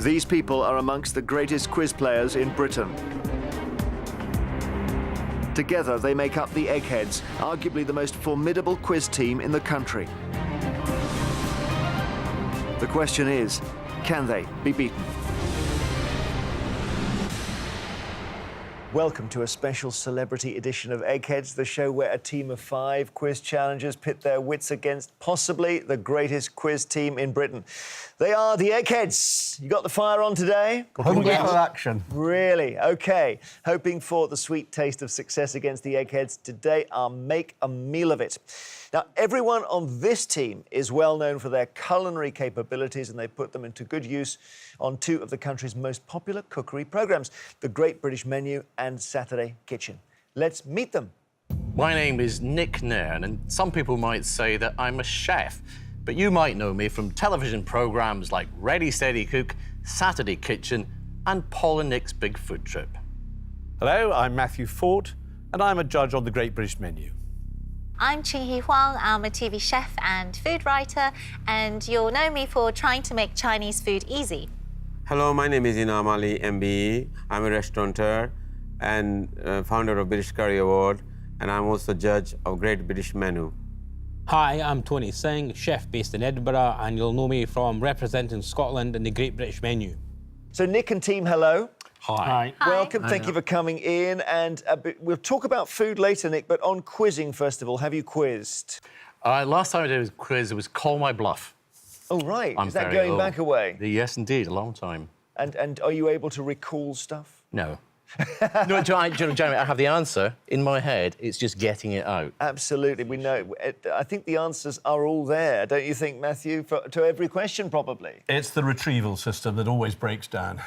These people are amongst the greatest quiz players in Britain. Together, they make up the Eggheads, arguably the most formidable quiz team in the country. The question is, can they be beaten? Welcome to a special celebrity edition of Eggheads, the show where a team of 5 quiz challengers pit their wits against possibly the greatest quiz team in Britain. They are the Eggheads. You got the fire on today? Hungry for action. Really? OK. Hoping for the sweet taste of success against the Eggheads, today I'll make a meal of it. Now, everyone on this team is well known for their culinary capabilities, and they put them into good use on 2 of the country's most popular cookery programmes, The Great British Menu and Saturday Kitchen. Let's meet them. My name is Nick Nairn, and some people might say that I'm a chef, but you might know me from television programmes like Ready, Steady, Cook, Saturday Kitchen and Paul and Nick's Big Food Trip. Hello, I'm Matthew Ford, and I'm a judge on The Great British Menu. I'm Ching Hee Huang. I'm a TV chef and food writer, and you'll know me for trying to make Chinese food easy. Hello, my name is Inam Ali, MBE. I'm a restaurateur and founder of British Curry Award, and I'm also judge of Great British Menu. Hi, I'm Tony Singh, chef based in Edinburgh, and you'll know me from representing Scotland in the Great British Menu. So, Nick and team, hello. Hi. Hi. Welcome, thank you for coming in. And we'll talk about food later, Nick, but on quizzing, first of all, have you quizzed? Last time I did a quiz, it was Call My Bluff. Oh, right. I'm Is that very going old. back away? Yes, indeed, a long time. And are you able to recall stuff? No. No, Jeremy, I have the answer in my head. It's just getting it out. Absolutely, we know. I think the answers are all there, don't you think, Matthew, to every question, probably? It's the retrieval system that always breaks down.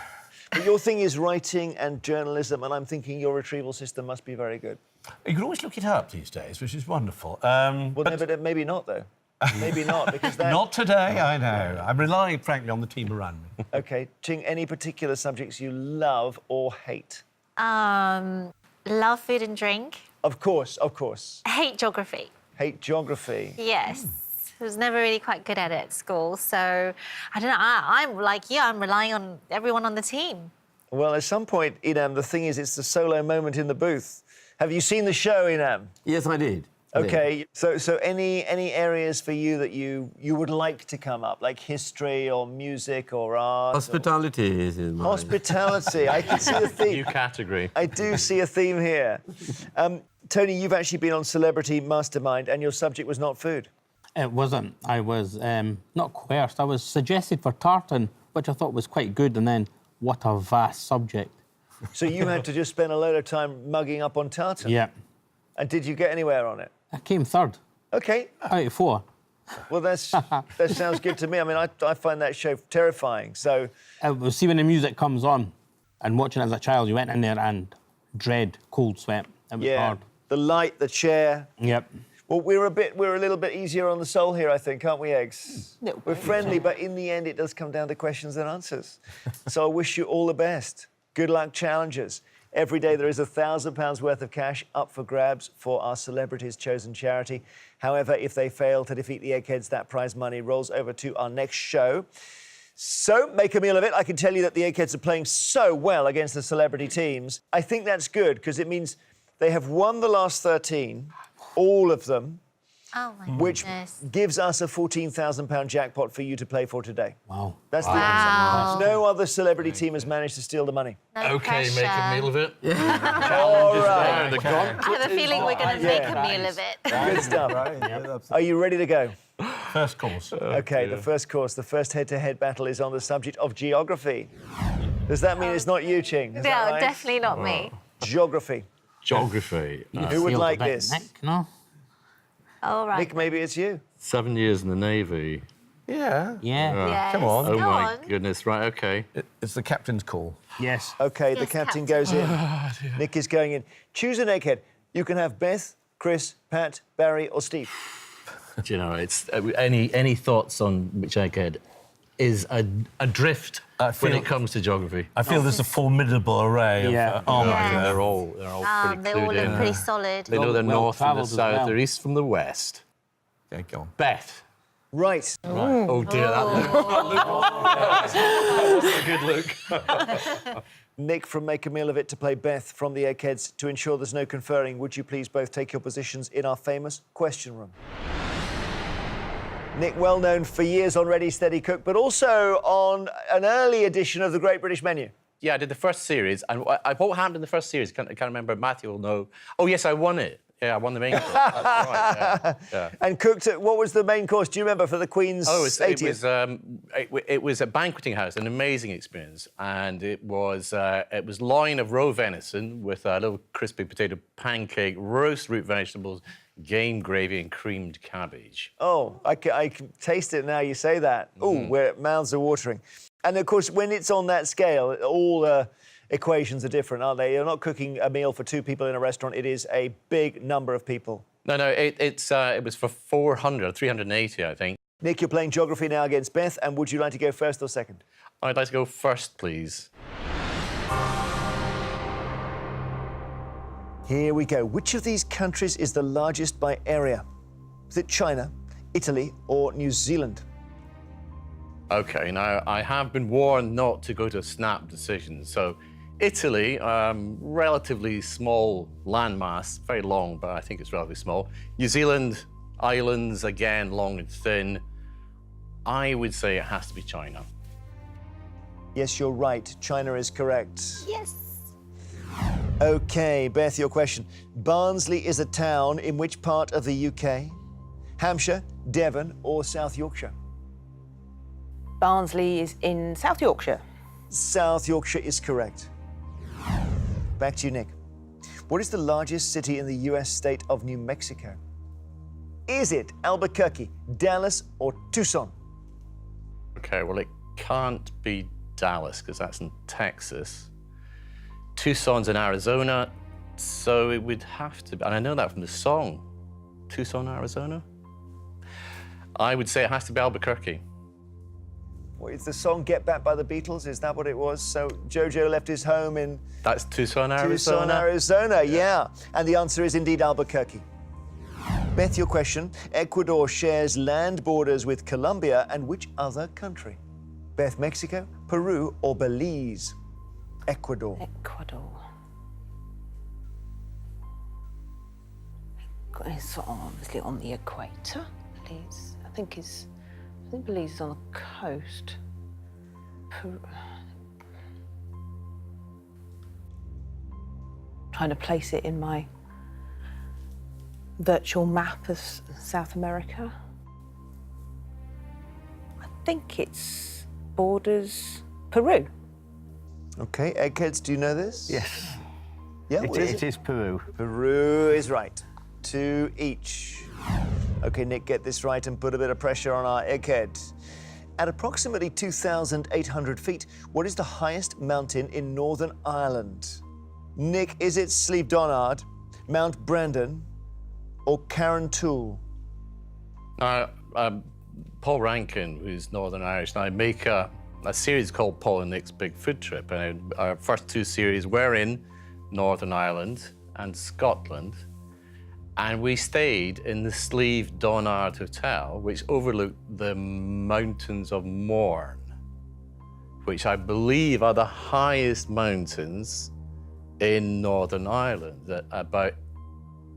But your thing is writing and journalism, and I'm thinking your retrieval system must be very good. You can always look it up these days, which is wonderful. Well, no, but maybe not, though. Maybe not, because that... Not today, I know. I'm relying, frankly, on the team around me. OK, Ching, any particular subjects you love or hate? Love food and drink. Of course, of course. Hate geography. Hate geography. Yes. I was never really quite good at it at school, so I don't know. I'm like you. I'm relying on everyone on the team. Well, at some point, Inam, the thing is, it's the solo moment in the booth. Have you seen the show, Inam? Yes, I did. OK, so any areas for you that you would like to come up, like history or music or art? Hospitality is in mine. Hospitality. I can see a theme. New category. I do see a theme here. Tony, you've actually been on Celebrity Mastermind, and your subject was not food. It wasn't. I was not coerced. I was suggested for tartan, which I thought was quite good, and then what a vast subject. So you had to just spend a load of time mugging up on tartan? Yeah. And did you get anywhere on it? I came third OK. out of 4. Well, that sounds good to me. I mean, I find that show terrifying, so... See, when the music comes on, and watching it as a child, you went in there and dread, cold sweat. It was hard. The light, the chair... Yep. Well, we're a little bit easier on the soul here, I think, aren't we, Eggs? No. We're friendly, but in the end, it does come down to questions and answers. So I wish you all the best. Good luck, challengers. Every day there is £1,000 worth of cash up for grabs for our celebrities' chosen charity. However, if they fail to defeat the Eggheads, that prize money rolls over to our next show. So, make a meal of it. I can tell you that the Eggheads are playing so well against the celebrity teams. I think that's good, because it means they have won the last 13, all of them, Oh my which goodness. gives us a £14,000 jackpot for you to play for today. Wow. That's the Wow. answer. No other celebrity team has managed to steal the money. No OK, pressure. make a meal of it. All right. The I have a feeling we're going to make a meal of it. Good stuff. Are you ready to go? First course. OK, the first course, the first head-to-head battle is on the subject of geography. Does that mean it's not you, Ching? Is that No, right? definitely not me. Geography. Geography. Who would Failed a like bit, this? Nick, no? All right. Nick, maybe it's you. 7 years in the Navy. Yeah. Yeah. Yes. Come on. Oh, Go my on. goodness. Right, OK. It's the captain's call. Yes. OK, the Yes, captain Captain. goes in. Nick is going in. Choose an egghead. You can have Beth, Chris, Pat, Barry or Steve. Do you know, it's any thoughts on which Egghead is adrift when it comes to geography? I feel there's a formidable array of armour. Yeah. They're all pretty They all clued look in. pretty solid. They know the Well north from the travelled as south, well. the east from the west. Okay, go on. Beth, Right. Oh dear, that wasn't a good look. Nick from Make a Meal of It to play Beth from the Eggheads. To ensure there's no conferring, would you please both take your positions in our famous question room? Nick, well known for years on Ready, Steady, Cook, but also on an early edition of the Great British Menu. Yeah, I did the first series, and what happened in the first series? I can't remember. Matthew will know. Oh yes, I won it. Yeah, I won the main course. That's right. Yeah. And cooked it. What was the main course? Do you remember for the Queen's 80th? It was a banqueting house, an amazing experience, and it was loin of raw venison with a little crispy potato pancake, roast root vegetables, game gravy, and creamed cabbage. Oh, I can taste it now you say that. Oh, where mouths are watering. And of course, when it's on that scale, all equations are different, aren't they? You're not cooking a meal for 2 people in a restaurant. It is a big number of people. No, it was for 380, I think. Nick, you're playing geography now against Beth, and would you like to go first or second? I'd like to go first, please. Here we go. Which of these countries is the largest by area? Is it China, Italy, or New Zealand? OK, now, I have been warned not to go to snap decisions, so Italy, relatively small landmass, very long, but I think it's relatively small. New Zealand, islands, again, long and thin. I would say it has to be China. Yes, you're right. China is correct. Yes. OK, Beth, your question. Barnsley is a town in which part of the UK? Hampshire, Devon, or South Yorkshire? Barnsley is in South Yorkshire. South Yorkshire is correct. Back to you, Nick. What is the largest city in the US state of New Mexico? Is it Albuquerque, Dallas, or Tucson? OK, well, it can't be Dallas, because that's in Texas. Tucson's in Arizona, so it would have to be, and I know that from the song, Tucson, Arizona. I would say it has to be Albuquerque. What is the song Get Back by the Beatles? Is that what it was? So Jojo left his home in That's Tucson, Arizona. Tucson, Arizona, yeah. And the answer is indeed Albuquerque. Beth, your question. Ecuador shares land borders with Colombia and which other country? Beth, Mexico, Peru, or Belize? Ecuador. Ecuador. It's obviously on the equator. Belize, I think Belize is on the coast. Trying to place it in my virtual map of South America. I think it's borders Peru. OK, Eggheads, do you know this? Yes. Yeah, what is It is Peru. Peru is right. 2 each. OK, Nick, get this right and put a bit of pressure on our Egghead. At approximately 2,800 feet, what is the highest mountain in Northern Ireland? Nick, is it Slieve Donard, Mount Brandon, or Carrauntoohil? Paul Rankin, who's Northern Irish, and I make a series called Paul and Nick's Big Food Trip, and our first 2 series were in Northern Ireland and Scotland, and we stayed in the Slieve Donard Hotel, which overlooked the mountains of Mourne, which I believe are the highest mountains in Northern Ireland, at about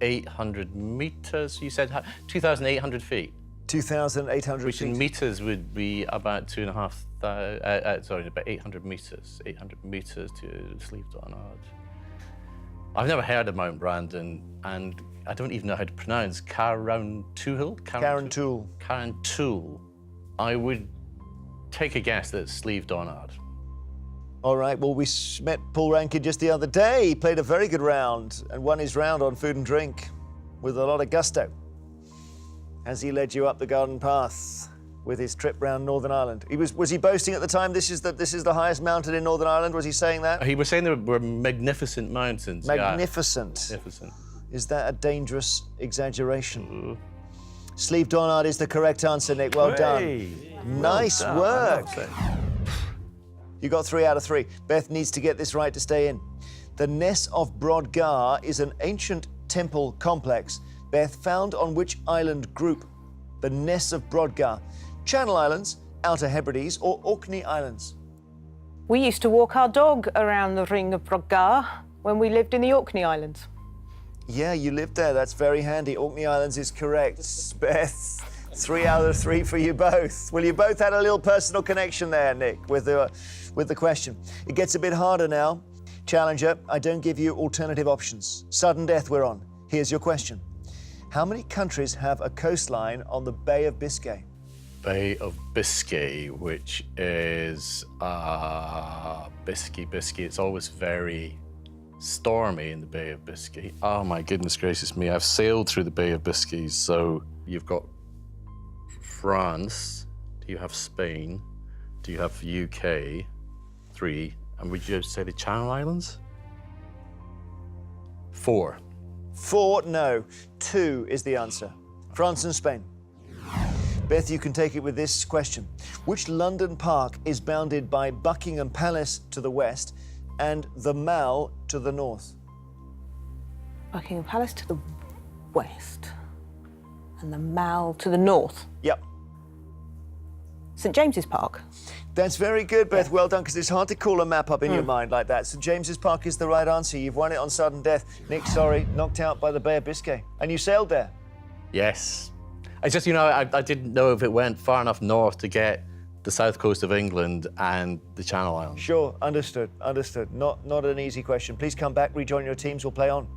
800 metres. You said 2,800 feet. 2,800 Which feet. in metres would be about 2,500, about 800 metres. 800 metres to Slieve Donard. I've never heard of Mount Brandon, and I don't even know how to pronounce Carrauntoohil? Carrauntoohil. Carrauntoohil. I would take a guess that it's Slieve Donard. All right, well, we met Paul Rankin just the other day. He played a very good round and won his round on food and drink with a lot of gusto as he led you up the garden path with his trip round Northern Ireland. Was he boasting at the time, this is the highest mountain in Northern Ireland? Was he saying that? He was saying there were magnificent mountains. Magnificent. Yeah. Magnificent. Is that a dangerous exaggeration? Slieve Donard is the correct answer, Nick. Well done. Nice work. You got 3 out of 3. Beth needs to get this right to stay in. The Ness of Brodgar is an ancient temple complex, Beth, found on which island group? The Ness of Brodgar, Channel Islands, Outer Hebrides, or Orkney Islands? We used to walk our dog around the Ring of Brodgar when we lived in the Orkney Islands. Yeah, you lived there. That's very handy. Orkney Islands is correct. Beth, 3 out of 3 for you both. Well, you both had a little personal connection there, Nick, with the question. It gets a bit harder now. Challenger, I don't give you alternative options. Sudden death we're on. Here's your question. How many countries have a coastline on the Bay of Biscay? Bay of Biscay, which is Biscay. It's always very stormy in the Bay of Biscay. Oh my goodness gracious me, I've sailed through the Bay of Biscay. So you've got France, do you have Spain, do you have UK, 3, and would you say the Channel Islands? 4. 4, no. 2 is the answer. France and Spain. Beth, you can take it with this question. Which London park is bounded by Buckingham Palace to the west and the Mall to the north? Buckingham Palace to the west and the Mall to the north. Yep. St James's Park. That's very good, Beth. Well done, because it's hard to call a map up in your mind like that. St James's Park is the right answer. You've won it on sudden death. Nick, sorry, knocked out by the Bay of Biscay. And you sailed there. Yes. It's just, you know, I didn't know if it went far enough north to get the south coast of England and the Channel Islands. Sure, understood. Not an easy question. Please come back, rejoin your teams, we'll play on.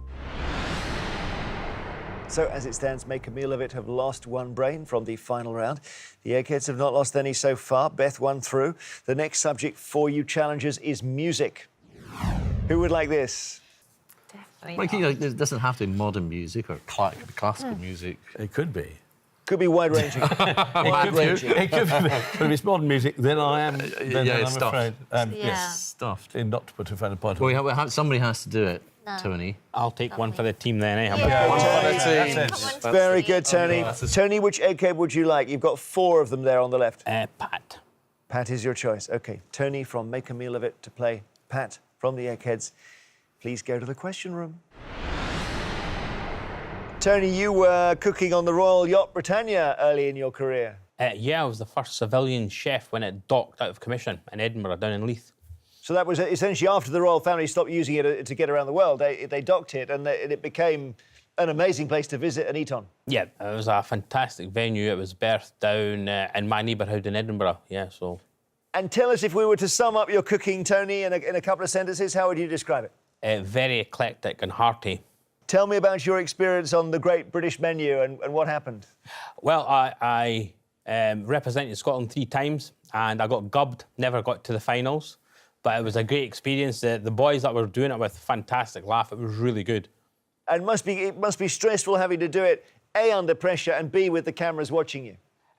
So as it stands, Make a Meal of It have lost 1 brain from the final round. The Eggheads have not lost any so far. Beth won through. The next subject for you challengers is music. Who would like this? Like, you know, it doesn't have to be modern music or classical music. It could be. Could be wide-ranging. Wide-ranging. It could be. But if it's modern music, then I am. Then Yeah, I'm it's stuffed. afraid. Yeah. Yes, Stuffed. not to put a friend apart. Well, somebody has to do it, Tony. I'll take one for the team then, eh? That's it. Very good, Tony. Tony, which egghead would you like? You've got 4 of them there on the left. Pat. Pat is your choice. OK, Tony from Make a Meal of It to play Pat from the Eggheads. Please go to the question room. Tony, you were cooking on the Royal Yacht Britannia early in your career. Yeah, I was the first civilian chef when it docked out of commission in Edinburgh, down in Leith. So that was essentially after the royal family stopped using it to get around the world. They docked it and it became an amazing place to visit and eat on. Yeah, it was a fantastic venue. It was birthed down in my neighbourhood in Edinburgh, yeah, so... And tell us, if we were to sum up your cooking, Tony, in a couple of sentences, how would you describe it? Very eclectic and hearty. Tell me about your experience on the Great British Menu and what happened. Well, I represented Scotland 3 times and I got gubbed, never got to the finals. But it was a great experience. The boys that were doing it with, fantastic laugh. It was really good. And it must be stressful having to do it, A, under pressure, and B, with the cameras watching you.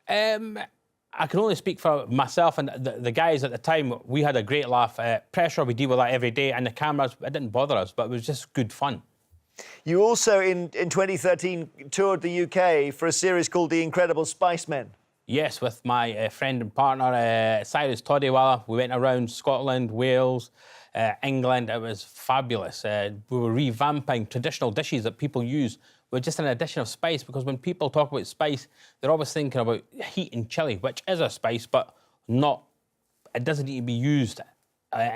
I can only speak for myself and the guys at the time. We had a great laugh. Pressure, we deal with that every day. And the cameras, it didn't bother us, but it was just good fun. You also, in 2013, toured the UK for a series called The Incredible Spicemen. Yes, with my friend and partner, Cyrus Toddiewala. We went around Scotland, Wales, England. It was fabulous. We were revamping traditional dishes that people use with just an addition of spice, because when people talk about spice, they're always thinking about heat and chili, which is a spice, but it doesn't need to be used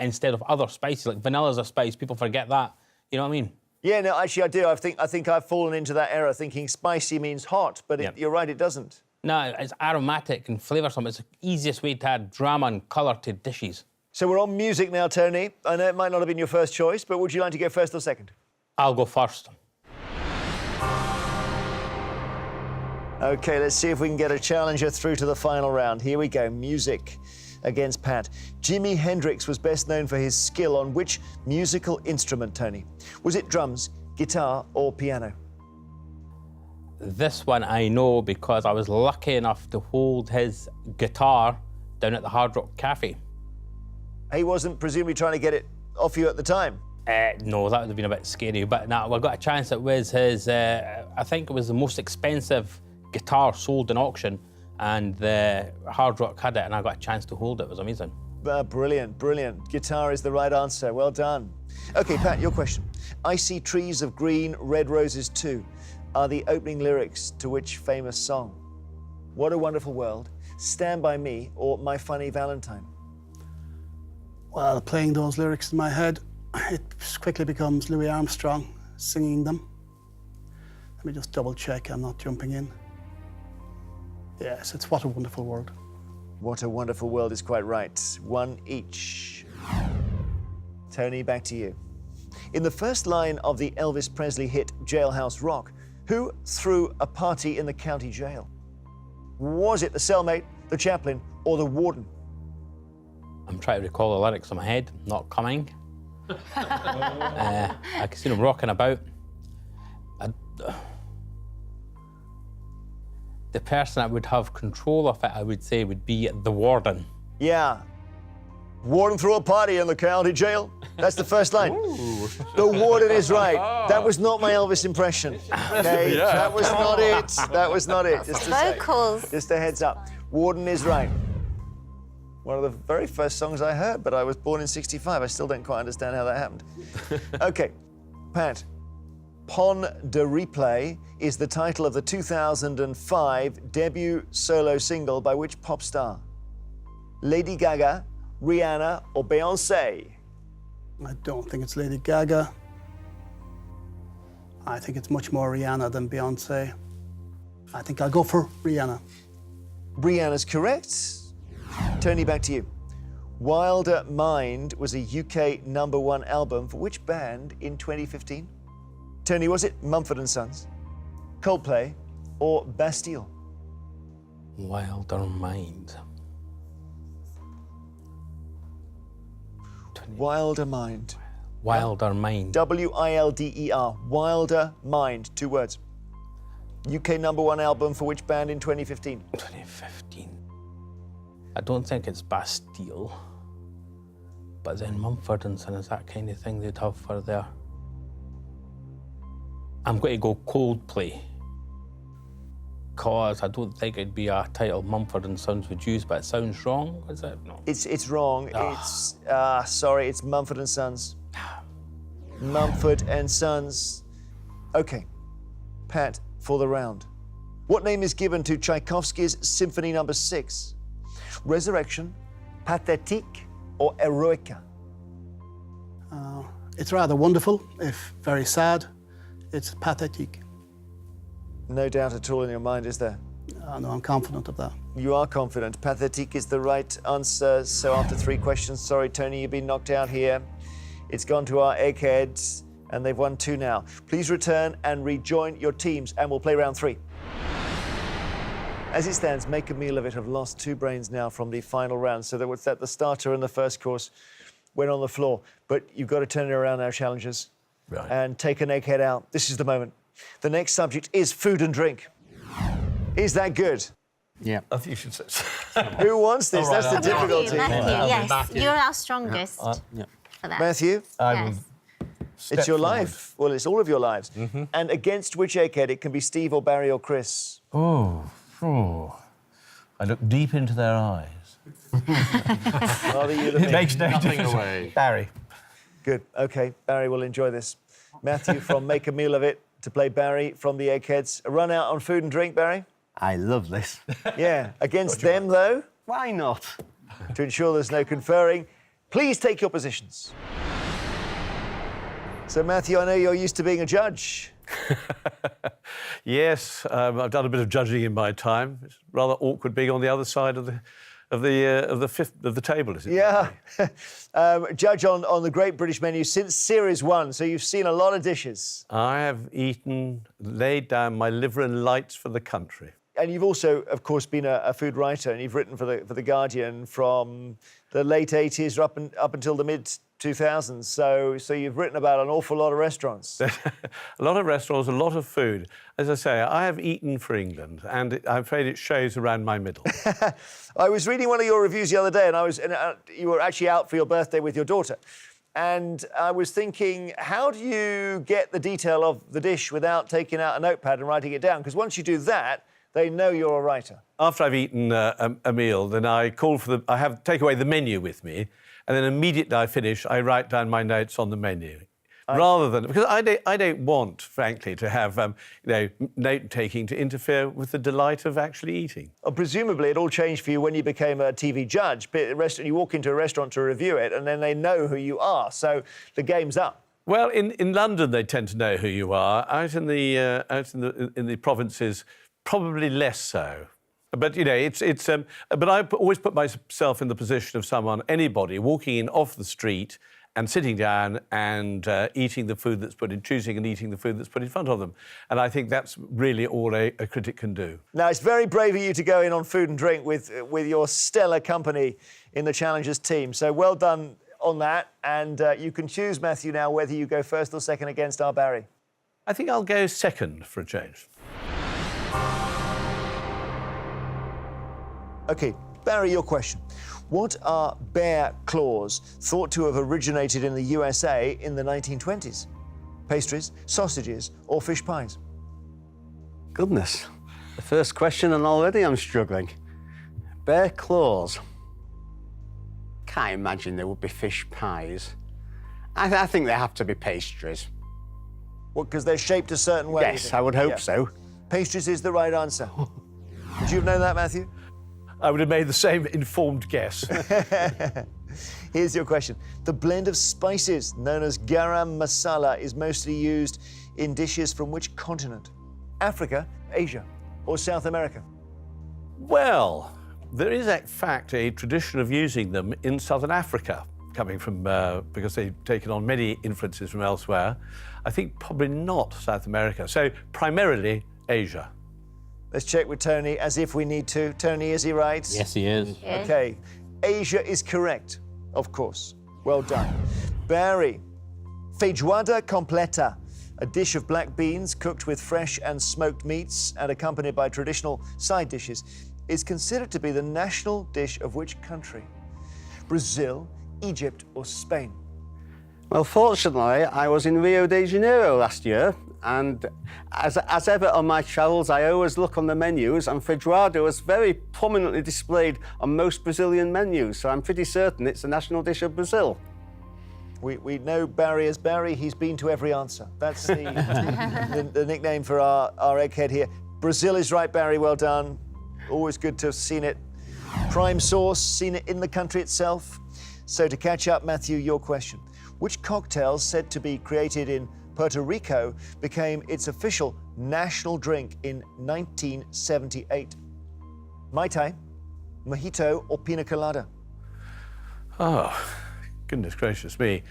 instead of other spices. Like vanilla's a spice, people forget that. You know what I mean? Yeah, no, actually I do. I think I've fallen into that error, thinking spicy means hot, but you're right, it doesn't. No, it's aromatic and flavoursome. It's the easiest way to add drama and colour to dishes. So we're on music now, Tony. I know it might not have been your first choice, but would you like to go first or second? I'll go first. OK, let's see if we can get a challenger through to the final round. Here we go, music against Pat. Jimi Hendrix was best known for his skill on which musical instrument, Tony? Was it drums, guitar or piano? This one I know because I was lucky enough to hold his guitar down at the Hard Rock Cafe. He wasn't presumably trying to get it off you at the time? No, that would have been a bit scary, but no, I got a chance. It was his, I think it was the most expensive guitar sold in auction, and the Hard Rock had it, and I got a chance to hold it. It was amazing. Brilliant, brilliant. Guitar is the right answer. Well done. OK, Pat, your question. I see trees of green, red roses too are the opening lyrics to which famous song? What a Wonderful World, Stand By Me, or My Funny Valentine? Well, playing those lyrics in my head, it quickly becomes Louis Armstrong singing them. Let me just double check I'm not jumping in. Yes, it's What a Wonderful World. What a Wonderful World is quite right. One each. Tony, back to you. In the first line of the Elvis Presley hit Jailhouse Rock, who threw a party in the county jail? Was it the cellmate, the chaplain, or the warden? I'm trying to recall the lyrics in my head, not coming. I can see them rocking about. The person that would have control of it, I would say, would be the warden. Yeah. Warden threw a party in the county jail. That's the first line. The warden is right. That was not my Elvis impression. Okay, that was not it. That was not it. Just to say. Vocals. Just a heads up. Warden is right. One of the very first songs I heard, but I was born in '65. I still don't quite understand how that happened. Okay, Pat. Pon de Replay is the title of the 2005 debut solo single by which pop star? Lady Gaga, Rihanna, or Beyoncé? I don't think it's Lady Gaga. I think it's much more Rihanna than Beyonce. I think I'll go for Rihanna. Rihanna's correct. Tony, back to you. Wilder Mind was a UK #1 album for which band in 2015? Tony, was it Mumford & Sons, Coldplay, or Bastille? Wilder Mind. Wilder Mind. Wilder Mind. W-I-L-D-E-R. Wilder Mind. 2 words. UK #1 album for which band in 2015? 2015. I don't think it's Bastille, but then Mumford & Sons is that kind of thing they'd have for their... I'm going to go Coldplay, because I don't think it'd be a title Mumford & Sons would use, but it sounds wrong, is it? No. It's wrong. It's, sorry, it's Mumford & Sons. Mumford & Sons. Okay, Pat, for the round. What name is given to Tchaikovsky's Symphony No. 6? Resurrection, Pathétique, or Eroica? It's rather wonderful, if very sad. It's Pathétique. No doubt at all in your mind, is there? No, I'm confident of that. You are confident. Pathétique is the right answer. So after 3 questions, sorry, Tony, you've been knocked out here. It's gone to our Eggheads, and they've won 2 now. Please return and rejoin your teams, and we'll play round 3. As it stands, Make a Meal of It have lost 2 brains now from the final round. So that was that the starter in the first course went on the floor. But you've got to turn it around now, challengers. Right. And take an egghead out. This is the moment. The next subject is food and drink. Is that good? Yeah. I think you should say so. Who wants this? That's the difficulty. Matthew, yes. Matthew. You're our strongest for that. Matthew, Yes. it's your life. Well, it's all of your lives. And against which egghead? It can be Steve or Barry or Chris. Oh. I look deep into their eyes. Rather you than me. Makes no Nothing difference. away. Barry. Good. OK, Barry will enjoy this. Matthew from Make a Meal of It to play Barry from the Eggheads. A run out on food and drink, Barry? I love this. Yeah. Against them, though, Why not? to ensure there's no conferring, please take your positions. So, Matthew, I know you're used to being a judge. Yes, I've done a bit of judging in my time. It's rather awkward being on the other side of the table, is it? Yeah. Judge on the Great British Menu since Series 1, so you've seen a lot of dishes. I have laid down my liver and lights for the country. And you've also, of course, been a food writer, and you've written for the Guardian from the late 80s up until the mid-2000s. So you've written about an awful lot of restaurants. A lot of restaurants, a lot of food. As I say, I have eaten for England, and I'm afraid it shows around my middle. I was reading one of your reviews the other day, and you were actually out for your birthday with your daughter. And I was thinking, how do you get the detail of the dish without taking out a notepad and writing it down? Because once you do that, they know you're a writer. After I've eaten a meal, then I take away the menu with me, and then immediately I finish, I write down my notes on the menu. rather than... Because I don't want, frankly, to have, note-taking to interfere with the delight of actually eating. Presumably, it all changed for you when you became a TV judge. But you walk into a restaurant to review it, and then they know who you are, so the game's up. Well, in London, they tend to know who you are. Out in the provinces, probably less so. But but I always put myself in the position of anybody walking in off the street and sitting down and eating the food that's choosing and eating the food that's put in front of them. And I think that's really all a critic can do. Now, it's very brave of you to go in on food and drink with your stellar company in the Challengers team. So well done on that. And you can choose, Matthew, now whether you go first or second against our Barry. I think I'll go second for a change. OK, Barry, your question. What are bear claws thought to have originated in the USA in the 1920s? Pastries, sausages, or fish pies? Goodness. The first question, and already I'm struggling. Bear claws. Can't imagine there would be fish pies. I think they have to be pastries. What, because they're shaped a certain way? Yes, I would hope so. Pastries is the right answer. Would you have known that, Matthew? I would have made the same informed guess. Here's your question. The blend of spices known as garam masala is mostly used in dishes from which continent? Africa, Asia, or South America? Well, there is, in fact, a tradition of using them in Southern Africa, coming from, because they've taken on many influences from elsewhere. I think probably not South America. So primarily Asia. Let's check with Tony as if we need to. Tony, is he right? Yes, he is. Yeah. OK. Asia is correct, of course. Well done. Barry, feijoada completa, a dish of black beans cooked with fresh and smoked meats and accompanied by traditional side dishes, is considered to be the national dish of which country? Brazil, Egypt, or Spain? Well, fortunately, I was in Rio de Janeiro last year, and as ever on my travels, I always look on the menus, and feijoada was very prominently displayed on most Brazilian menus, so I'm pretty certain it's the national dish of Brazil. We know Barry as Barry. He's been to every answer. That's the nickname for our egghead here. Brazil is right, Barry. Well done. Always good to have seen it. Prime sauce, seen it in the country itself. So to catch up, Matthew, your question. Which cocktail said to be created in Puerto Rico became its official national drink in 1978? Mai Tai, mojito, or pina colada? Oh, goodness gracious me.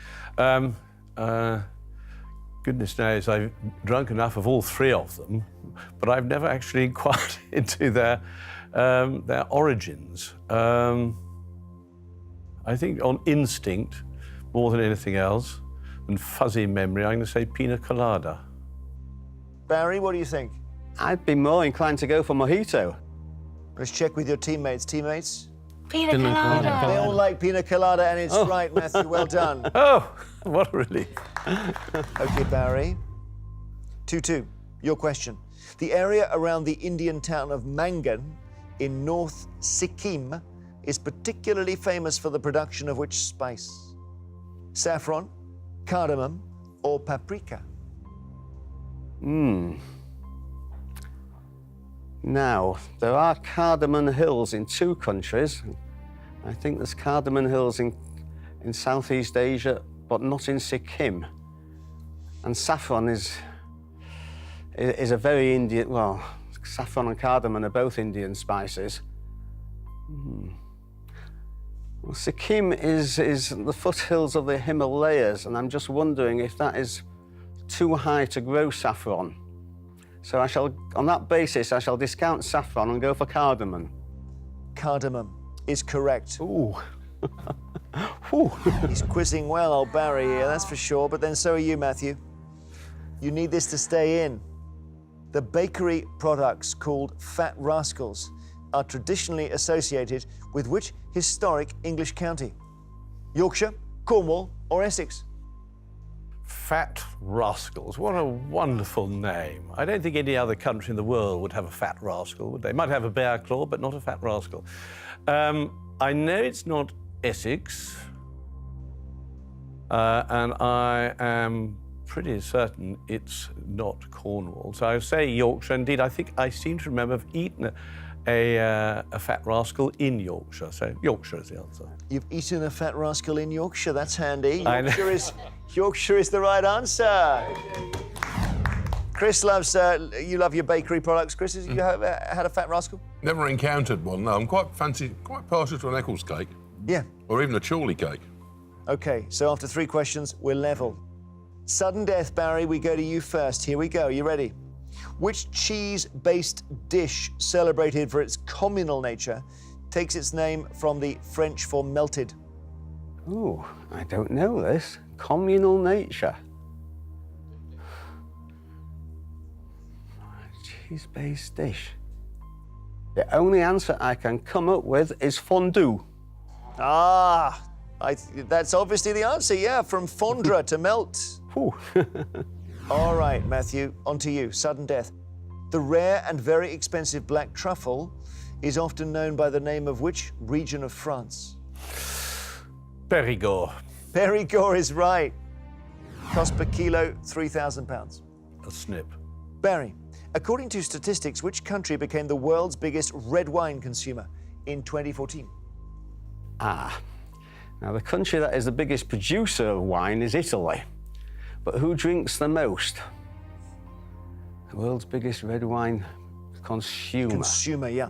Goodness knows I've drunk enough of all three of them, but I've never actually inquired into their origins. I think on instinct, more than anything else, and fuzzy memory, I'm going to say pina colada. Barry, what do you think? I'd be more inclined to go for mojito. Let's check with your teammates. Teammates? Pina colada. They all like pina colada, and it's right, Matthew. Well done. Oh, what a relief. OK, Barry. 2-2. Your question. The area around the Indian town of Mangan in North Sikkim is particularly famous for the production of which spice? Saffron, cardamom, or paprika? Now, there are cardamom hills in two countries. I think there's cardamom hills in Southeast Asia, but not in Sikkim. And saffron is a very Indian, well, saffron and cardamom are both Indian spices. Well, Sikkim is the foothills of the Himalayas, and I'm just wondering if that is too high to grow saffron. So on that basis, I shall discount saffron and go for cardamom. Cardamom is correct. Ooh. He's quizzing well, old Barry here, that's for sure, but then so are you, Matthew. You need this to stay in. The bakery products called Fat Rascals are traditionally associated with which historic English county? Yorkshire, Cornwall, or Essex? Fat Rascals, what a wonderful name. I don't think any other country in the world would have a Fat Rascal, would they? Might have a bear claw, but not a Fat Rascal. I know it's not Essex, and I am pretty certain it's not Cornwall. So I say Yorkshire. Indeed, I think I seem to remember I've eaten a fat rascal in Yorkshire. So Yorkshire is the answer. You've eaten a fat rascal in Yorkshire. That's handy. I know. Yorkshire is the right answer. Chris loves, you love your bakery products. Chris, have you had a fat rascal? Never encountered one, no. I'm quite partial to an Eccles cake. Yeah. Or even a Chorley cake. OK, so after 3 questions, we're level. Sudden death, Barry, we go to you first. Here we go. You ready? Which cheese-based dish celebrated for its communal nature takes its name from the French for melted? Ooh, I don't know this. Communal nature. Cheese-based dish. The only answer I can come up with is fondue. Ah, that's obviously the answer, yeah, from fondre, to melt. All right, Matthew, on to you. Sudden death. The rare and very expensive black truffle is often known by the name of which region of France? Périgord. Périgord is right. Cost per kilo, £3,000. A snip. Barry, according to statistics, which country became the world's biggest red wine consumer in 2014? Now the country that is the biggest producer of wine is Italy. But who drinks the most? The world's biggest red wine consumer. Consumer, yeah.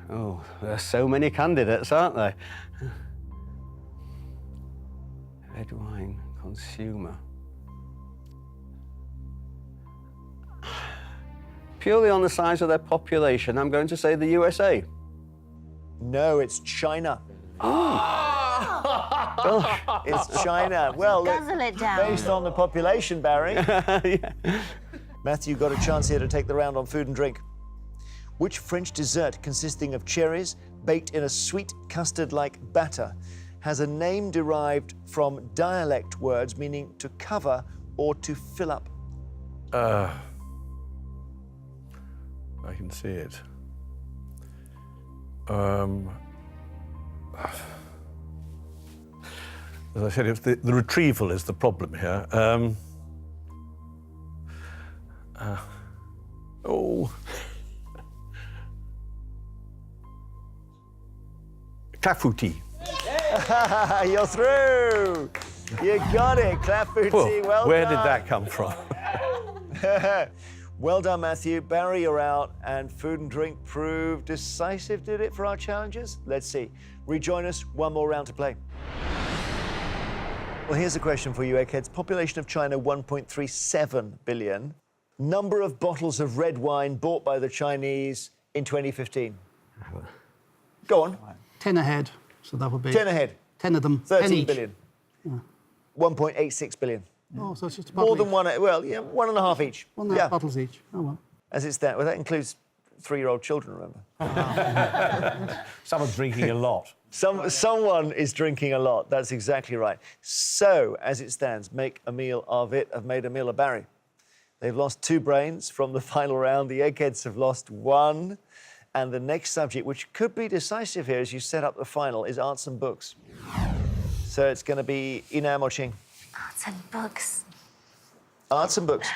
Oh, there are so many candidates, aren't there? Red wine consumer. Purely on the size of their population, I'm going to say the USA. No, it's China. It's China. Well, look, Guzzle it down. based on the population, Barry. Yeah. Matthew got a chance here to take the round on food and drink. Which French dessert consisting of cherries baked in a sweet custard-like batter has a name derived from dialect words meaning to cover or to fill up? I can see it. As I said, it's the retrieval is the problem here. Clafouti. You're through. You got it, Clafouti. Well Where done. did that come from? Well done, Matthew. Barry, you're out, and food and drink proved decisive, did it, for our challenges? Let's see. Rejoin us, one more round to play. Well, here's a question for you, Eggheads. Population of China, 1.37 billion. Number of bottles of red wine bought by the Chinese in 2015? Go on. 10 ahead, so that would be... 10 ahead. 10 of them. 13 10 each. billion. 1.86 billion. Oh, so it's just a bottle More than each. one, well, yeah, 1.5 each. 1.5 bottles each. Oh, well. As it's that. Well, that includes 3-year-old children, remember? Someone's drinking a lot. Someone is drinking a lot. That's exactly right. So, as it stands, make a meal of it. I've made a meal of Barry. They've lost 2 brains from the final round. The Eggheads have lost 1. And the next subject, which could be decisive here as you set up the final, is arts and books. So it's going to be Inam or Ching? Arts and books. Arts and books.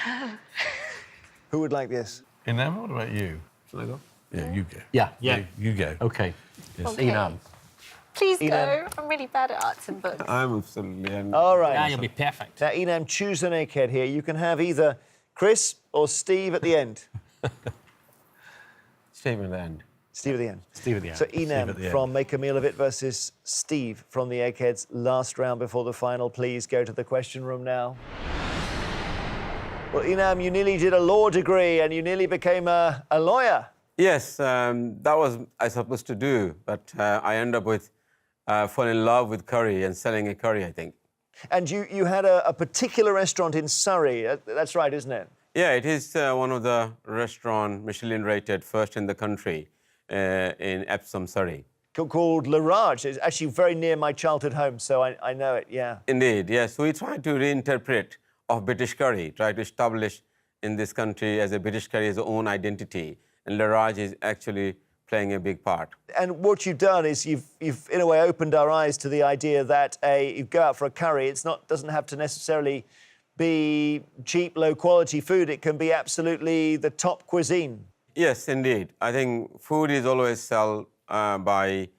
Who would like this? Inam, what about you? Shall I go? Yeah, you go. Yeah. You go. OK. Yes. Okay. Inam. Please Inam. go. I'm really bad at arts and books. I'm absolutely... All right. Yeah, you'll be perfect. Now, Inam, choose an egghead here. You can have either Chris or Steve at the end. Steve at the end. Steve at the end. Steve at the end. So at the Inam end. from Make a Meal of It versus Steve from the Eggheads. Last round before the final. Please go to the question room now. Well, Inam, you nearly did a law degree and you nearly became a lawyer. Yes, that was I supposed to do, but I ended up with falling in love with curry and selling a curry, I think. And you had a particular restaurant in Surrey. That's right, isn't it? Yeah, it is one of the restaurant Michelin-rated, first in the country in Epsom, Surrey. Called Le Raj. It's actually very near my childhood home, so I know it, yeah. Indeed, yes. So we tried to reinterpret of British curry, try to establish in this country as a British curry as its own identity. And Le Raj is actually playing a big part. And what you've done is you've in a way opened our eyes to the idea that you go out for a curry, doesn't have to necessarily be cheap, low-quality food. It can be absolutely the top cuisine. Yes, indeed. I think food is always sold by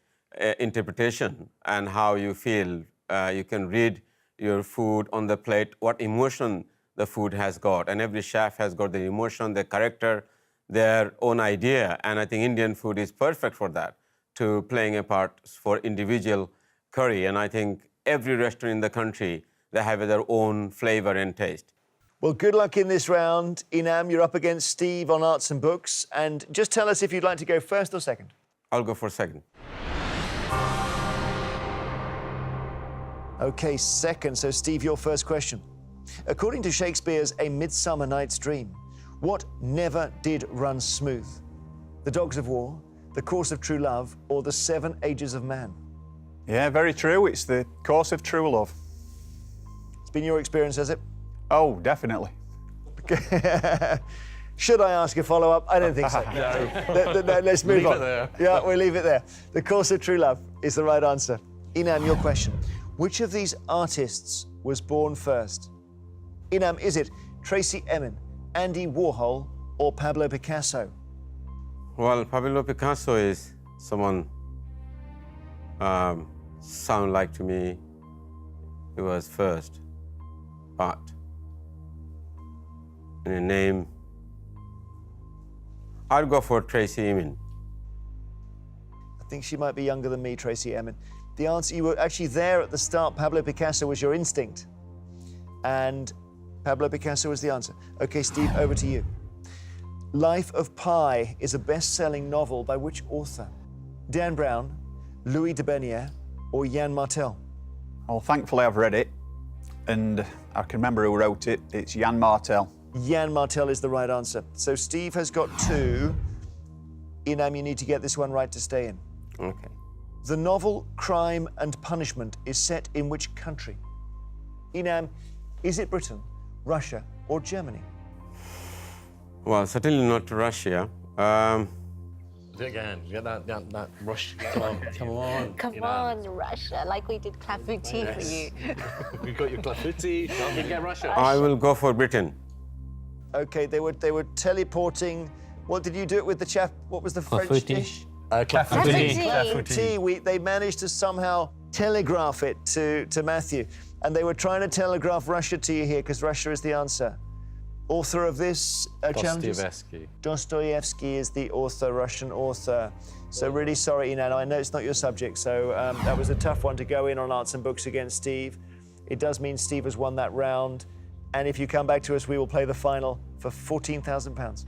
interpretation and how you feel. You can read your food on the plate, what emotion the food has got. And every chef has got their emotion, their character, their own idea. And I think Indian food is perfect for that, to playing a part for individual curry. And I think every restaurant in the country, they have their own flavor and taste. Well, good luck in this round. Inam, you're up against Steve on arts and books. And just tell us if you'd like to go first or second. I'll go for second. OK, second. So, Steve, your first question. According to Shakespeare's A Midsummer Night's Dream, what never did run smooth? The Dogs of War, The Course of True Love, or The 7 Ages of Man? Yeah, very true. It's The Course of True Love. It's been your experience, has it? Oh, definitely. Should I ask a follow-up? I don't think so. No, let's move on. Leave it there. Yeah, we'll leave it there. The Course of True Love is the right answer. Inam, your question. Which of these artists was born first? Inam, is it Tracy Emin, Andy Warhol, or Pablo Picasso? Well, Pablo Picasso is someone sound like to me he was first, but in a name, I'd go for Tracy Emin. I think she might be younger than me, Tracy Emin. The answer, you were actually there at the start. Pablo Picasso was your instinct. And Pablo Picasso was the answer. OK, Steve, over to you. Life of Pi is a best-selling novel by which author? Dan Brown, Louis de Bernières, or Yann Martel? Well, thankfully I've read it, and I can remember who wrote it. It's Yann Martel. Yann Martel is the right answer. So Steve has got 2. Inam, you need to get this one right to stay in. Okay. The novel Crime and Punishment is set in which country? Inam, is it Britain, Russia, or Germany? Well, certainly not Russia. Again, get that rush. Come on, come on. Come on, Russia, like we did clafouti for you. We've got your clafouti. Don't forget Russia. I will go for Britain. OK, they were teleporting. What did you do it with the chef? What was the French dish? Clafouti. They managed to somehow telegraph it to Matthew. And they were trying to telegraph Russia to you here, because Russia is the answer. Author of this challenge? Dostoevsky. Dostoevsky is the author, Russian author. So really sorry, Inan. I know it's not your subject, so that was a tough one to go in on arts and books against Steve. It does mean Steve has won that round. And if you come back to us, we will play the final for £14,000.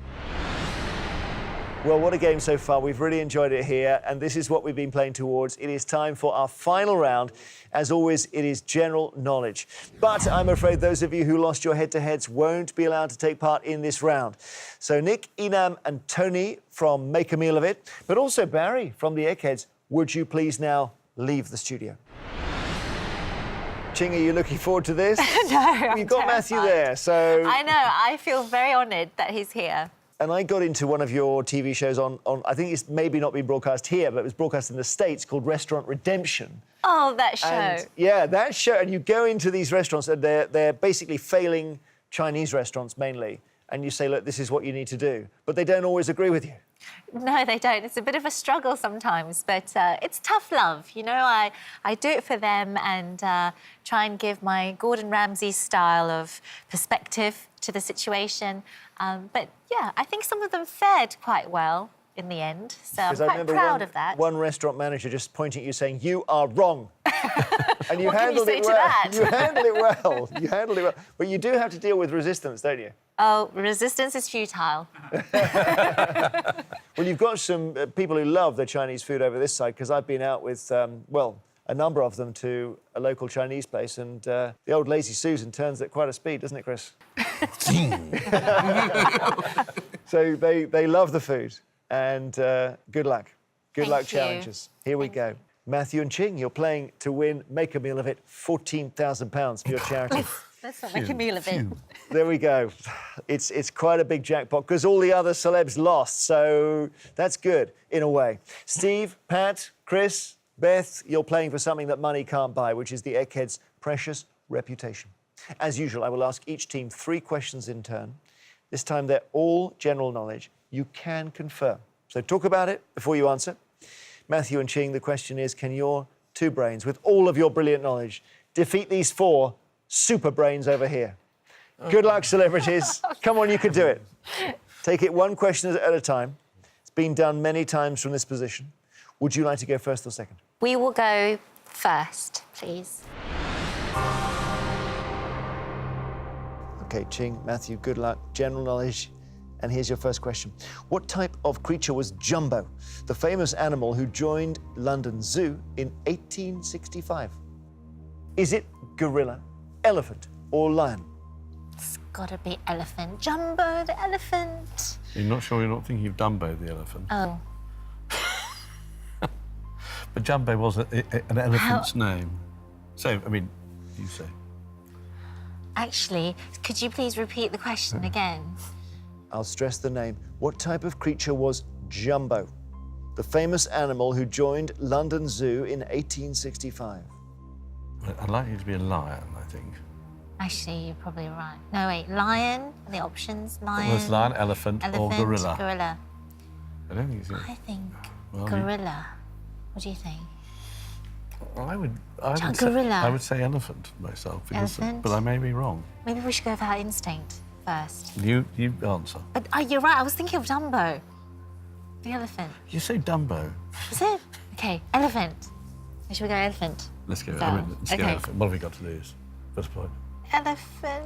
Well, what a game so far. We've really enjoyed it here, and this is what we've been playing towards. It is time for our final round. As always, it is general knowledge. But I'm afraid those of you who lost your head-to-heads won't be allowed to take part in this round. So Nick, Inam and Tony from Make a Meal of It, but also Barry from the Eggheads, would you please now leave the studio? Ching, are you looking forward to this? No, You've got Matthew there, so... I know. I feel very honoured that he's here. And I got into one of your TV shows on I think it's maybe not been broadcast here, but it was broadcast in the States, called Restaurant Redemption. Oh, that show. And, yeah, that show. And you go into these restaurants, and they're basically failing Chinese restaurants mainly. And you say, look, this is what you need to do. But they don't always agree with you. No, they don't. It's a bit of a struggle sometimes, but it's tough love. You know, I do it for them and try and give my Gordon Ramsay style of perspective to the situation. But, yeah, I think some of them fared quite well in the end, so I'm quite proud of that. One restaurant manager just pointing at you saying, you are wrong. And you What can you handled say it to well. that? You handled it well. You handled it well. But you do have to deal with resistance, don't you? Oh, resistance is futile. Well, you've got some people who love their Chinese food over this side, because I've been out with, well, a number of them to a local Chinese place, and the old Lazy Susan turns at quite a speed, doesn't it, Chris? So they love the food, and good luck. Good luck, challengers. Here we go. Matthew and Ching, you're playing to win, make a meal of it, £14,000 for your charity. Let's not make a meal of it. There we go. It's quite a big jackpot, because all the other celebs lost, so that's good, in a way. Steve, Pat, Chris, Beth, you're playing for something that money can't buy, which is the Eggheads' precious reputation. As usual, I will ask each team 3 questions in turn. This time they're all general knowledge. You can confirm. So talk about it before you answer. Matthew and Ching, the question is, can your 2 brains, with all of your brilliant knowledge, defeat these 4 super brains over here? Good luck, celebrities. Come on, you can do it. Take it 1 question at a time. It's been done many times from this position. Would you like to go first or second? We will go first, please. OK, Ching, Matthew, good luck. General knowledge. And here's your first question. What type of creature was Jumbo, the famous animal who joined London Zoo in 1865? Is it gorilla, elephant, or lion? It's gotta be elephant. Jumbo the elephant. You're not sure you're not thinking of Dumbo the elephant? Oh. But Jumbo was an elephant's name. So, I mean, you say. Actually, could you please repeat the question again? I'll stress the name. What type of creature was Jumbo, the famous animal who joined London Zoo in 1865? I'd like you to be a lion, I think. Actually, you're probably right. No, wait, lion? The options, lion... Well, it's lion, elephant, or gorilla. Gorilla. I don't think it's... I think Well, gorilla. What do you think? I would gorilla. I would say elephant myself. Because, Elephant? but I may be wrong. Maybe we should go with our instinct first. You answer. But you're right, I was thinking of Dumbo. The elephant. You say Dumbo. Is it? Okay, elephant. Should we go elephant? Let's go. So, Let's go okay. elephant. What have we got to lose? First point. Elephant.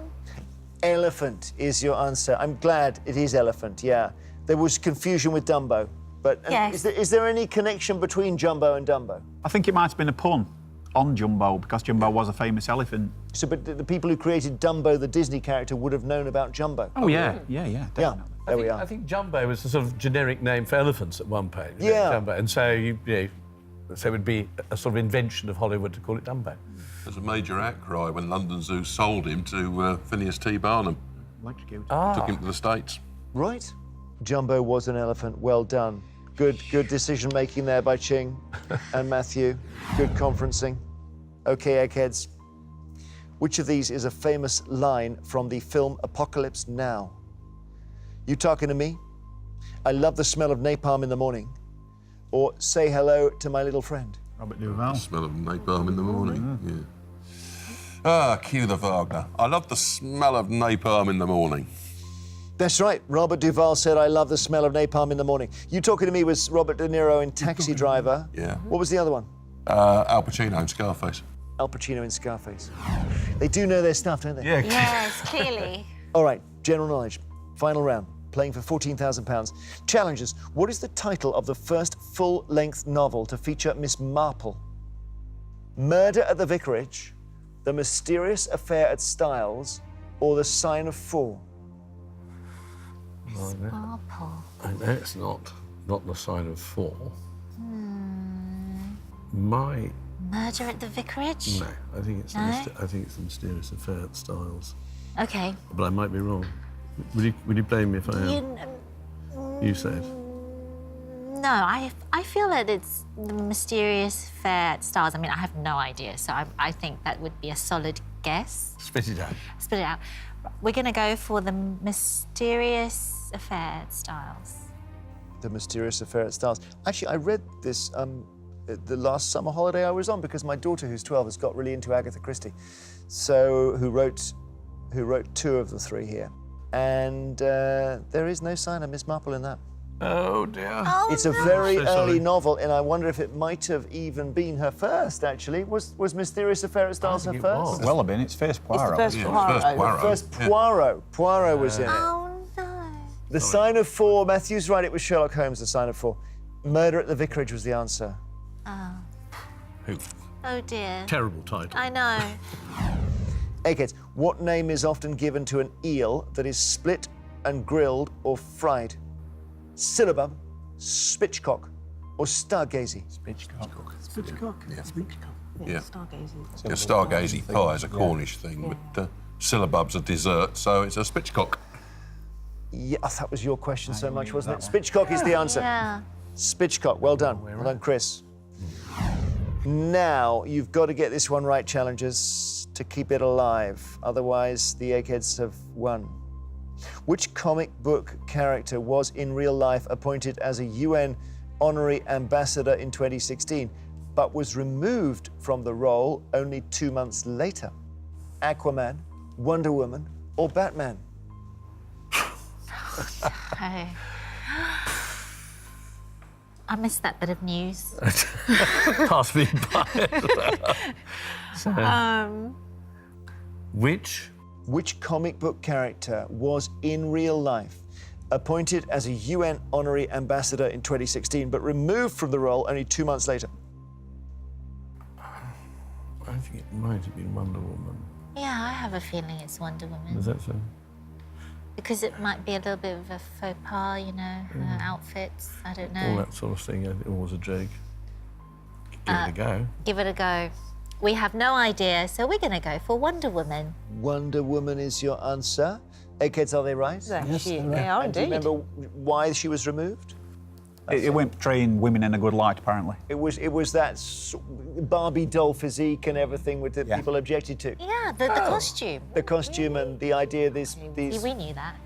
Elephant is your answer. I'm glad it is elephant, yeah. There was confusion with Dumbo. But Yes. is there any connection between Jumbo and Dumbo? I think it might have been a pun on Jumbo because Jumbo was a famous elephant. So, but the people who created Dumbo, the Disney character, would have known about Jumbo. Oh, yeah, definitely. There we are. I think Jumbo was a sort of generic name for elephants at one point. you know, Yeah. Jumbo. And so so it would be a sort of invention of Hollywood to call it Dumbo. There's a major outcry when London Zoo sold him to Phineas T. Barnum. Took him to the States. Right. Jumbo was an elephant. Well done. Good decision making there by Ching and Matthew. Good conferencing. OK, Eggheads. Which of these is a famous line from the film Apocalypse Now? You talking to me? I love the smell of napalm in the morning. Or say hello to my little friend. Robert Duvall. Smell of napalm in the morning. Yeah. Cue the Wagner. I love the smell of napalm in the morning. That's right. Robert Duvall said, I love the smell of napalm in the morning. You talking to me was Robert De Niro in Taxi Driver. Yeah. What was the other one? Al Pacino in Scarface. Al Pacino in Scarface. They do know their stuff, don't they? Yeah. Yes, clearly. All right, general knowledge. Final round. Playing for £14,000. Challenges. What is the title of the first full-length novel to feature Miss Marple? Murder at the Vicarage, The Mysterious Affair at Styles, or The Sign of 4? Marple. I know it's not the sign of 4. My... Murder at the Vicarage? No, I think it's the Mysterious Affair at Styles. Okay. But I might be wrong. Would you blame me if I am? You say it. No, I feel that it's the Mysterious Affair at Styles. I mean, I have no idea, so I think that would be a solid guess. Spit it out. Spit it out. We're going to go for the Mysterious Affair at Styles. The Mysterious Affair at Styles. Actually, I read this the last summer holiday I was on because my daughter, who's 12, has got really into Agatha Christie. So, who wrote 2 of the 3 here. And there is no sign of Miss Marple in that. Oh, dear. Oh, It's a no. very So early sorry. novel, and I wonder if it might have even been her first, actually. Was Mysterious Affair at Styles her think it first? was. Well have been. It's first Poirot. First Yeah, Poirot. first Poirot. First Yeah. Poirot. Poirot was in it. Oh, no. The Sign of 4, Matthew's right, it was Sherlock Holmes, The Sign of 4. Murder at the Vicarage was the answer. Oh. Oof. Oh, dear. Terrible title. I know. Eggheads, what name is often given to an eel that is split and grilled or fried? Syllabub, spitchcock, or stargazy? Spitchcock. Yeah. Stargazing. Yeah, stargazy pie is a Cornish thing, but syllabub's a dessert, so it's a spitchcock. Yeah, that was your question so much, wasn't it? Spitchcock is the answer. Yeah. Spitchcock, well done. Well done, Chris. Now, you've got to get this one right, challengers, to keep it alive. Otherwise, the Eggheads have won. Which comic book character was in real life appointed as a UN honorary ambassador in 2016, but was removed from the role only 2 months later? Aquaman, Wonder Woman, or Batman? I missed that bit of news. Pass me by. Which comic book character was in real life appointed as a UN honorary ambassador in 2016, but removed from the role only 2 months later? I think it might have been Wonder Woman. Yeah, I have a feeling it's Wonder Woman. Is that so? Because it might be a little bit of a faux pas, you know, her outfits. I don't know. All that sort of thing. It was a joke. Give it a go. Give it a go. We have no idea, so we're going to go for Wonder Woman. Wonder Woman is your answer. Eggheads, are they right? Yes, they are And do you indeed. remember why she was removed? It went portraying women in a good light, apparently. It was that Barbie doll physique and everything that Yeah. people objected to. Yeah, the costume. The costume and the idea these We knew that.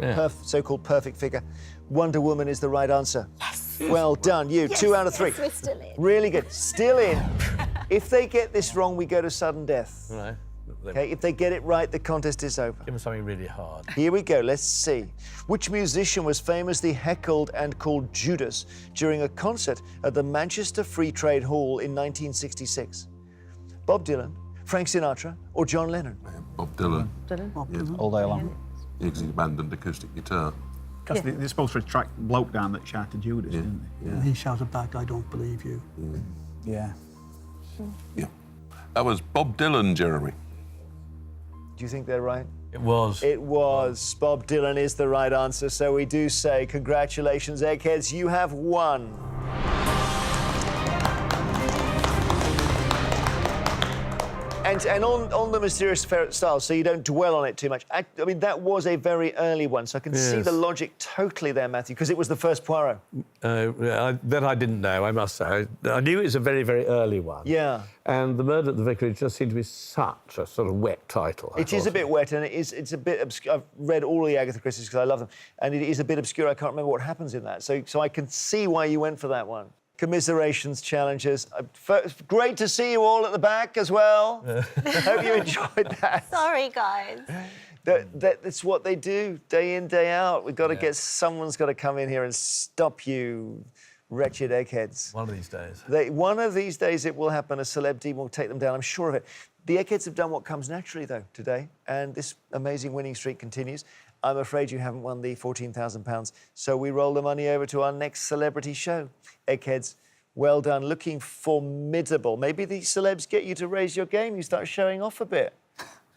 Yeah. so-called perfect figure. Wonder Woman is the right answer. Yes. Well done, you. 2 out of 3. Yes, we're still in. Really good. Still in. If they get this wrong, we go to sudden death. Right. Okay. If they get it right, the contest is over. Give them something really hard. Here we go. Let's see. Which musician was famously heckled and called Judas during a concert at the Manchester Free Trade Hall in 1966? Bob Dylan, Frank Sinatra, or John Lennon? Bob Dylan. All day long. Because he abandoned acoustic guitar. Because they're supposed to track bloke down that shouted Judas, didn't they? And he shouted back, I don't believe you. Yeah. Yeah. That was Bob Dylan, Jeremy. Do you think they're right? It was. It was. Bob Dylan is the right answer, so we do say congratulations, Eggheads, you have won. And on the mysterious ferret style, so you don't dwell on it too much. I mean, that was a very early one, so I can see Yes. the logic totally there, Matthew, because it was the first Poirot. That I didn't know, I must say. I knew it was a very, very early one. Yeah. And The Murder at the Vicarage just seemed to be such a sort of wet title. It is a bit wet, and it's a bit obscure. I've read all the Agatha Christie's because I love them, and it is a bit obscure. I can't remember what happens in that, so I can see why you went for that one. Commiserations, challengers. Great to see you all at the back as well. Hope you enjoyed that. Sorry, guys. That's what they do, day in, day out. We've got to get, someone's got to come in here and stop you, wretched Eggheads. One of these days. One of these days it will happen. A celeb team will take them down, I'm sure of it. The Eggheads have done what comes naturally, though, today, and this amazing winning streak continues. I'm afraid you haven't won the £14,000, so we roll the money over to our next celebrity show. Eggheads, well done, looking formidable. Maybe these celebs get you to raise your game, you start showing off a bit.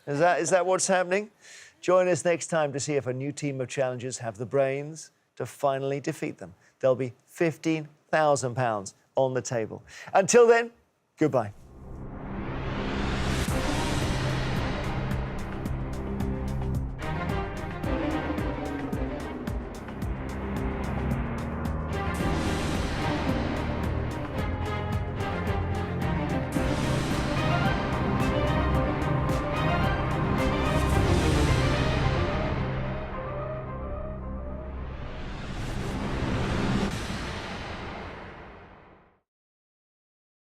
Is that what's happening? Join us next time to see if a new team of challengers have the brains to finally defeat them. There'll be £15,000 on the table. Until then, goodbye.